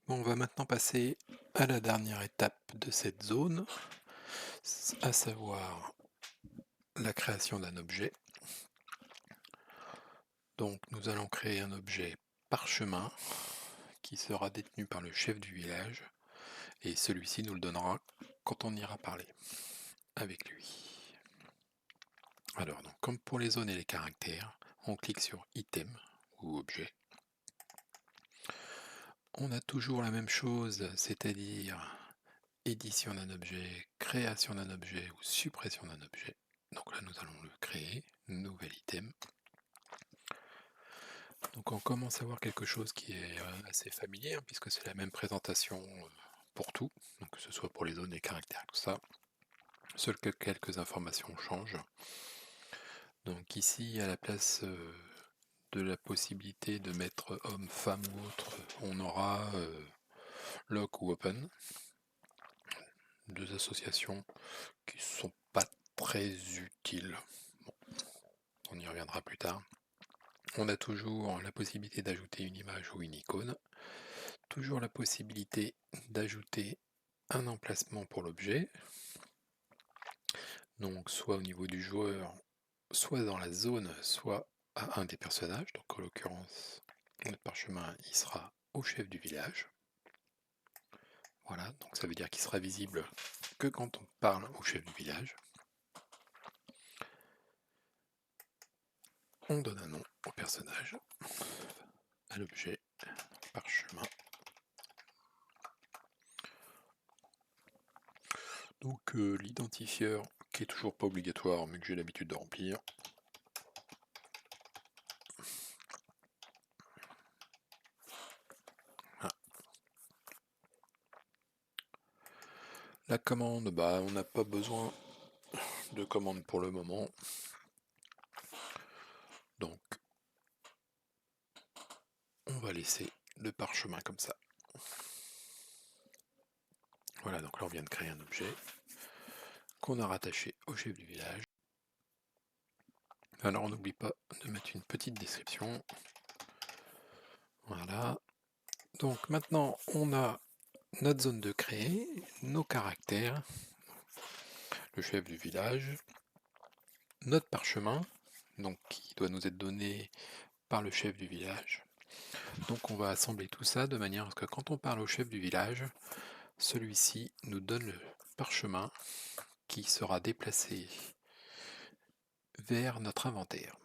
Bon, on va maintenant passer à la dernière étape de cette zone, à savoir la création d'un objet. Donc nous allons créer un objet parchemin qui sera détenu par le chef du village et celui-ci nous le donnera quand on ira parler avec lui. Alors, donc, comme pour les zones et les caractères, on clique sur Item ou Objet. On a toujours la même chose, c'est-à-dire édition d'un objet, création d'un objet ou suppression d'un objet. Donc là, nous allons le créer, nouvel item. Donc on commence à voir quelque chose qui est assez familier, hein, puisque c'est la même présentation pour tout, donc que ce soit pour les zones, les caractères, tout ça. Seules que quelques informations changent. Donc ici, à la place de la possibilité de mettre homme, femme ou autre, on aura lock ou open. Deux associations qui ne sont pas très utiles. Bon, on y reviendra plus tard. On a toujours la possibilité d'ajouter une image ou une icône. Toujours la possibilité d'ajouter un emplacement pour l'objet. Donc soit au niveau du joueur, soit dans la zone, soit à un des personnages. Donc en l'occurrence, notre parchemin, il sera au chef du village. Voilà, donc ça veut dire qu'il sera visible que quand on parle au chef du village. On donne un nom au personnage, à l'objet, parchemin. Donc l'identifieur qui est toujours pas obligatoire mais que j'ai l'habitude de remplir. Ah. La commande, bah on n'a pas besoin de commande pour le moment. Donc on va laisser le parchemin comme ça. Voilà, donc là on vient de créer un objet qu'on a rattaché au chef du village. Alors on n'oublie pas de mettre une petite description. Voilà. Donc maintenant on a notre zone de créer, nos caractères, le chef du village, notre parchemin, donc qui doit nous être donné par le chef du village. Donc on va assembler tout ça de manière à ce que quand on parle au chef du village, celui-ci nous donne le parchemin qui sera déplacé vers notre inventaire.